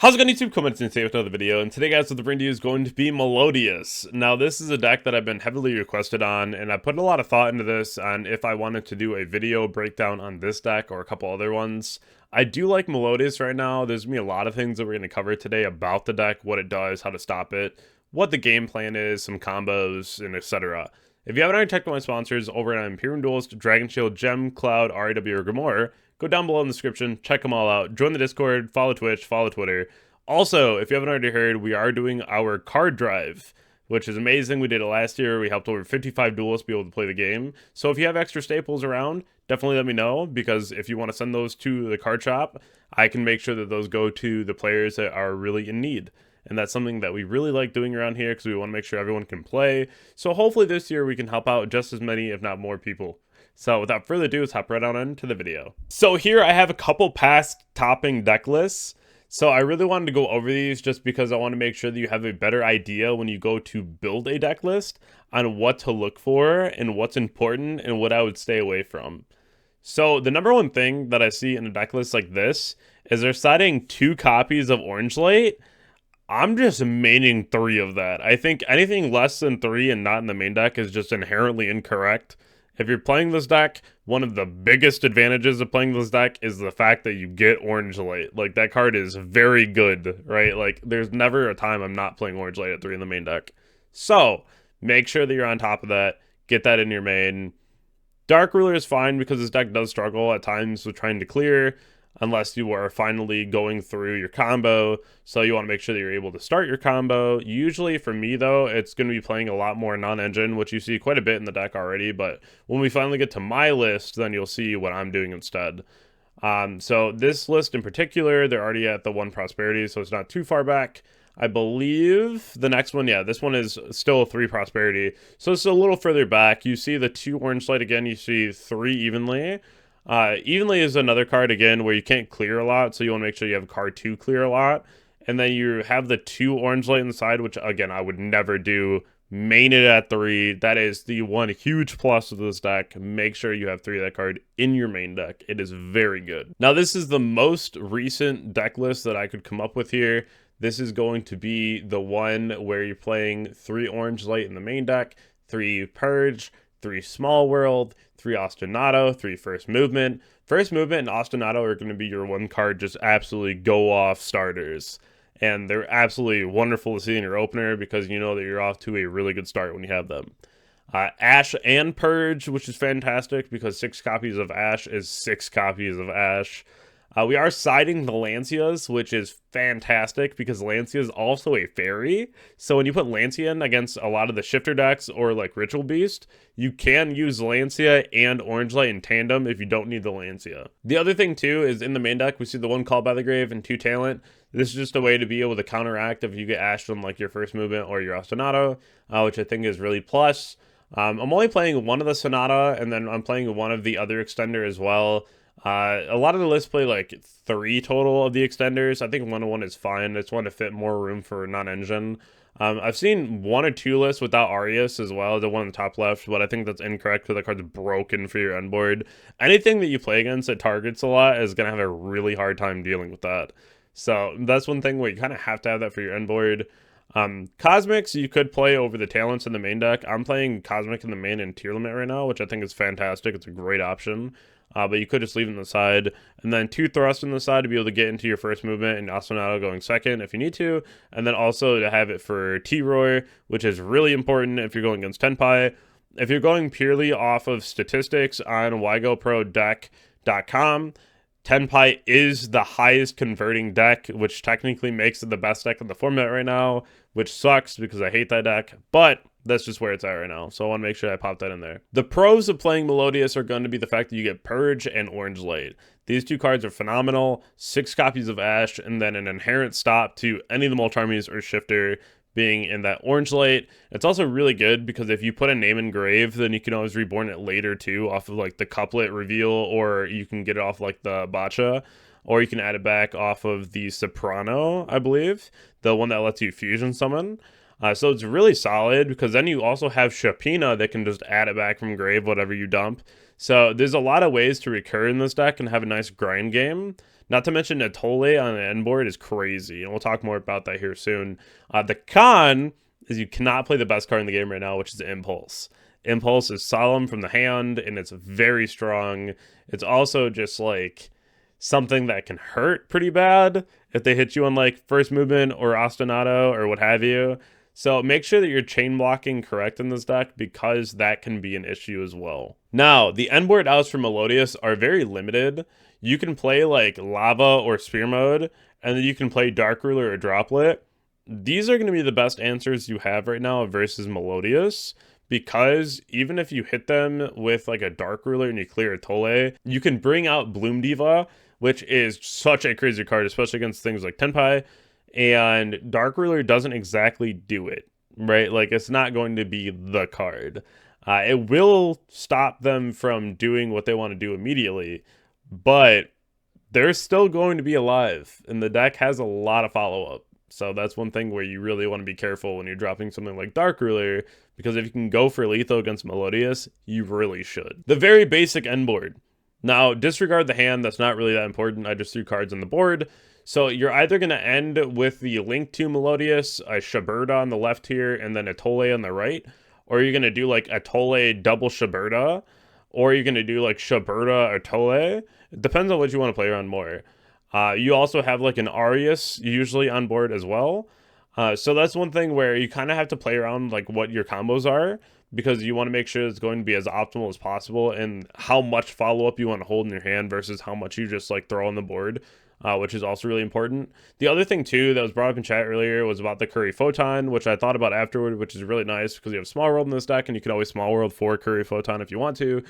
How's it going, YouTube? Coming in today with another video, and today, guys, what the bring to you is going to be Melodious. Now, this is a deck that I've been heavily requested on, and I put a lot of thought into this on if I wanted to do a video breakdown on this deck or a couple other ones. I do like Melodious right now. There's going to be a lot of things that we're going to cover today about the deck, what it does, how to stop it, what the game plan is, some combos, and etc. If you haven't already checked out my sponsors over at Imperium Duelist, Dragonshield, Gem, Cloud, RAW, or Grimoire, go down below in the description, check them all out, join the Discord, follow Twitch, follow Twitter. Also, if you haven't already heard, we are doing our card drive, which is amazing. We did it last year. We helped over 55 duelists be able to play the game. So if you have extra staples around, definitely let me know, because if you want to send those to the card shop, I can make sure that those go to the players that are really in need. And that's something that we really like doing around here because we want to make sure everyone can play. So hopefully this year we can help out just as many, if not more people. So without further ado, let's hop right on into the video. So here I have a couple past topping deck lists. So I really wanted to go over these just because I want to make sure that you have a better idea when you go to build a deck list on what to look for and what's important and what I would stay away from. So the number one thing that I see in a deck list like this is they're citing 2 copies of Orange Light. I'm just maining 3 of that. I think anything less than 3 and not in the main deck is just inherently incorrect. If you're playing this deck, one of the biggest advantages of playing this deck is the fact that you get Orange Light. Like, that card is very good, right? Like, there's never a time I'm not playing Orange Light at 3 in the main deck. So, make sure that you're on top of that. Get that in your main. Dark Ruler is fine because this deck does struggle at times with trying to clear, unless you are finally going through your combo. So you want to make sure that you're able to start your combo. Usually for me, though, it's going to be playing a lot more non-engine, which you see quite a bit in the deck already. But when we finally get to my list, then you'll see what I'm doing instead. So this list in particular, they're already at the 1 prosperity, so it's not too far back. I believe the next one, yeah, this one is still 3 prosperity. So it's a little further back. You see the 2 orange light again, you see 3 evenly. Evenly is another card, again, where you can't clear a lot, so you want to make sure you have card 2 clear a lot. And then you have the 2 orange light inside, which, again, I would never do. Main it at 3. That is the one huge plus of this deck. Make sure you have 3 of that card in your main deck. It is very good. Now, this is the most recent deck list that I could come up with here. This is going to be the one where you're playing 3 orange light in the main deck, 3 purge, 3 Small World, 3 Ostinato, 3 First Movement. First Movement and Ostinato are going to be your 1 card just absolutely go off starters. And they're absolutely wonderful to see in your opener because you know that you're off to a really good start when you have them. Ash and Purge, which is fantastic because 6 copies of Ash is 6 copies of Ash. We are siding the Lancias, which is fantastic because Lancia is also a fairy. So when you put Lancia in against a lot of the shifter decks or like Ritual Beast, you can use Lancia and Orange Light in tandem if you don't need the Lancia. The other thing too is in the main deck, we see the 1 Call by the Grave and 2 Talent. This is just a way to be able to counteract if you get Ash from like your First Movement or your Ostinato, which I think is really plus. I'm only playing 1 of the Sonata, and then I'm playing 1 of the other extender as well. A lot of the lists play like 3 total of the extenders. I think 1-1 is fine. It's one to fit more room for non-engine. I've seen 1 or 2 lists without Arius as well, the one on the top left, but I think that's incorrect because the card's broken for your end board. Anything that you play against that targets a lot is going to have a really hard time dealing with that. So that's one thing where you kind of have to have that for your end board. Cosmics you could play over the talents in the main deck. I'm playing Cosmic in the main and tier limit right now, which I think is fantastic. It's a great option. But you could just leave it on the side. And then 2 thrust on the side to be able to get into your first movement and Ostinato going second if you need to. And then also to have it for T-Roy, which is really important if you're going against Tenpai. If you're going purely off of statistics on YGOProDeck.com, Tenpai is the highest converting deck, which technically makes it the best deck in the format right now, which sucks because I hate that deck, but that's just where it's at right now, so I want to make sure I pop that in there. The pros of playing Melodious are going to be the fact that you get Purge and Orange Light. These 2 cards are phenomenal, 6 copies of Ash, and then an inherent stop to any of the Mulch Armies or Shifter being in that Orange Light. It's also really good because if you put a name engrave, then you can always reborn it later too off of like the couplet reveal, or you can get it off like the Bacha, or you can add it back off of the Soprano, I believe, the one that lets you fusion summon. So it's really solid because then you also have Shapina that can just add it back from grave, whatever you dump. So there's a lot of ways to recur in this deck and have a nice grind game. Not to mention Atole on an end board is crazy, and we'll talk more about that here soon. The con is you cannot play the best card in the game right now, which is Impulse. Impulse is solemn from the hand, and it's very strong. It's also just like something that can hurt pretty bad if they hit you on like first movement or ostinato or what have you. So make sure that you're chain blocking correct in this deck, because that can be an issue as well. Now, the end board outs for Melodious are very limited. You can play like Lava or Spear Mode, and then you can play Dark Ruler or Droplet. These are going to be the best answers you have right now versus Melodious, because even if you hit them with like a Dark Ruler and you clear a Tole, you can bring out Bloom Diva, which is such a crazy card, especially against things like Tenpai, and Dark Ruler doesn't exactly do it, right? Like, it's not going to be the card. It will stop them from doing what they want to do immediately, but they're still going to be alive, and the deck has a lot of follow-up. So that's one thing where you really want to be careful when you're dropping something like Dark Ruler, because if you can go for lethal against Melodious, you really should. The very basic end board. Now, disregard the hand, that's not really that important. I just threw cards on the board. So you're either going to end with the Link to Melodious, a Shaberda on the left here, and then a Tole on the right, or you're going to do like a Tole double Shaberda, or you're going to do like Shaberda or Tole. It depends on what you want to play around more. You also have like an Arius usually on board as well. So that's one thing where you kind of have to play around like what your combos are, because you want to make sure it's going to be as optimal as possible, and how much follow-up you want to hold in your hand versus how much you just like throw on the board, which is also really important. The other thing too that was brought up in chat earlier was about the Curry Photon, which I thought about afterward, which is really nice because you have Small World in this deck, and you can always Small World for Curry Photon if you want to.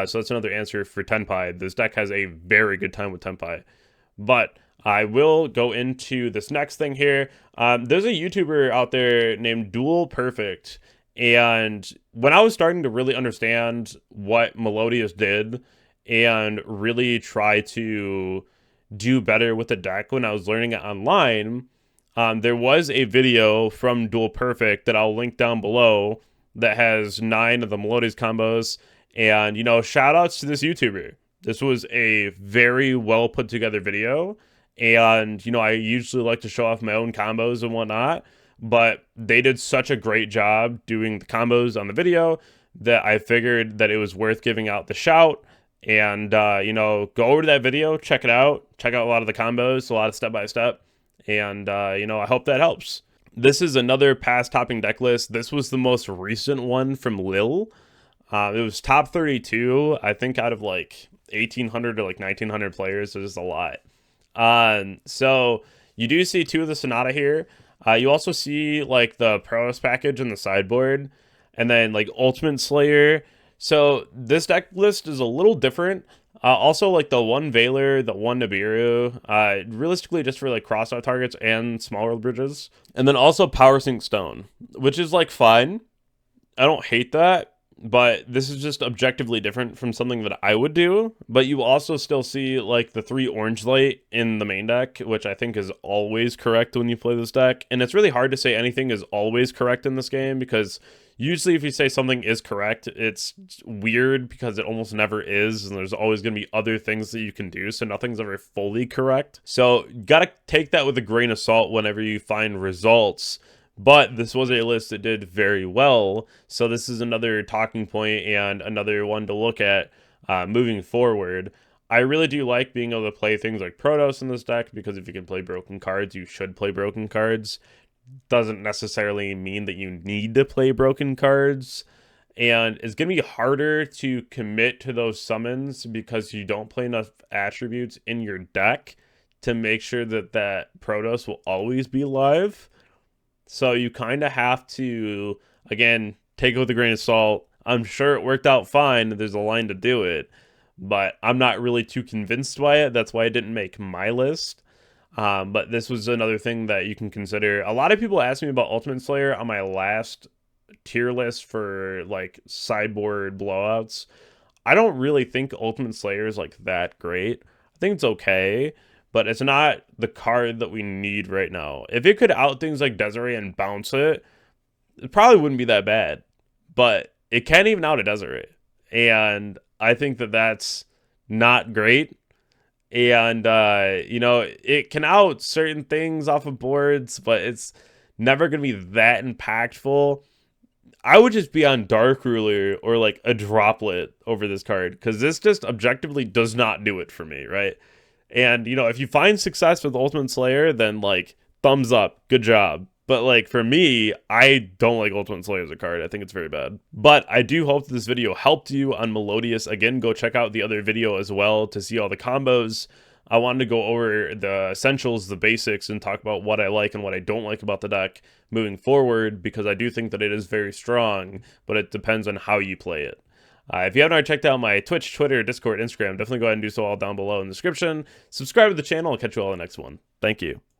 So that's another answer for Tenpai. This deck has a very good time with Tenpai. But I will go into this next thing here. There's a YouTuber out there named Duel Perfect, and when I was starting to really understand what Melodious did and really try to do better with the deck when I was learning it online, there was a video from Duel Perfect that I'll link down below that has 9 of the Melodious combos. And, you know, shout outs to this YouTuber. This was a very well put together video, and, you know, I usually like to show off my own combos and whatnot, but they did such a great job doing the combos on the video that I figured that it was worth giving out the shout. And, you know, go over to that video, check it out, check out a lot of the combos, a lot of step-by-step, and, you know, I hope that helps. This is another past topping deck list. This was the most recent one from Lil. It was top 32, I think, out of like 1,800 to like 1,900 players, so just a lot. So you do see 2 of the Sonata here. You also see like the Protos package in the sideboard, and then like Ultimate Slayer. So this deck list is a little different. Also like the 1 Valor, the 1 Nibiru, realistically just for like crossout targets and small world bridges. And then also Power Sink Stone, which is like fine. I don't hate that. But this is just objectively different from something that I would do. But you also still see like the 3 Orange Light in the main deck, which I think is always correct when you play this deck. And it's really hard to say anything is always correct in this game, because usually if you say something is correct, it's weird because it almost never is. And there's always going to be other things that you can do. So nothing's ever fully correct. So you got to take that with a grain of salt whenever you find results. But this was a list that did very well, so this is another talking point and another one to look at moving forward. I really do like being able to play things like Protos in this deck, because if you can play broken cards, you should play broken cards. Doesn't necessarily mean that you need to play broken cards, and it's going to be harder to commit to those summons because you don't play enough attributes in your deck to make sure that that Protos will always be live. So you kind of have to, again, take it with a grain of salt. I'm sure it worked out fine. There's a line to do it, but I'm not really too convinced by it. That's why I didn't make my list. But this was another thing that you can consider. A lot of people asked me about Ultimate Slayer on my last tier list for like sideboard blowouts. I don't really think Ultimate Slayer is like that great. I think it's okay, but it's not the card that we need right now. If it could out things like Desiree and bounce it, it probably wouldn't be that bad. But it can't even out a Desiree. And I think that that's not great. And, you know, it can out certain things off of boards, but it's never going to be that impactful. I would just be on Dark Ruler or like a Droplet over this card, because this just objectively does not do it for me, right? And, you know, if you find success with Ultimate Slayer, then like thumbs up, good job. But like for me, I don't like Ultimate Slayer as a card. I think it's very bad. But I do hope that this video helped you on Melodious. Again, go check out the other video as well to see all the combos. I wanted to go over the essentials, the basics, and talk about what I like and what I don't like about the deck moving forward, because I do think that it is very strong, but it depends on how you play it. If you haven't already checked out my Twitch, Twitter, Discord, Instagram, definitely go ahead and do so all down below in the description. Subscribe to the channel. I'll catch you all in the next one. Thank you.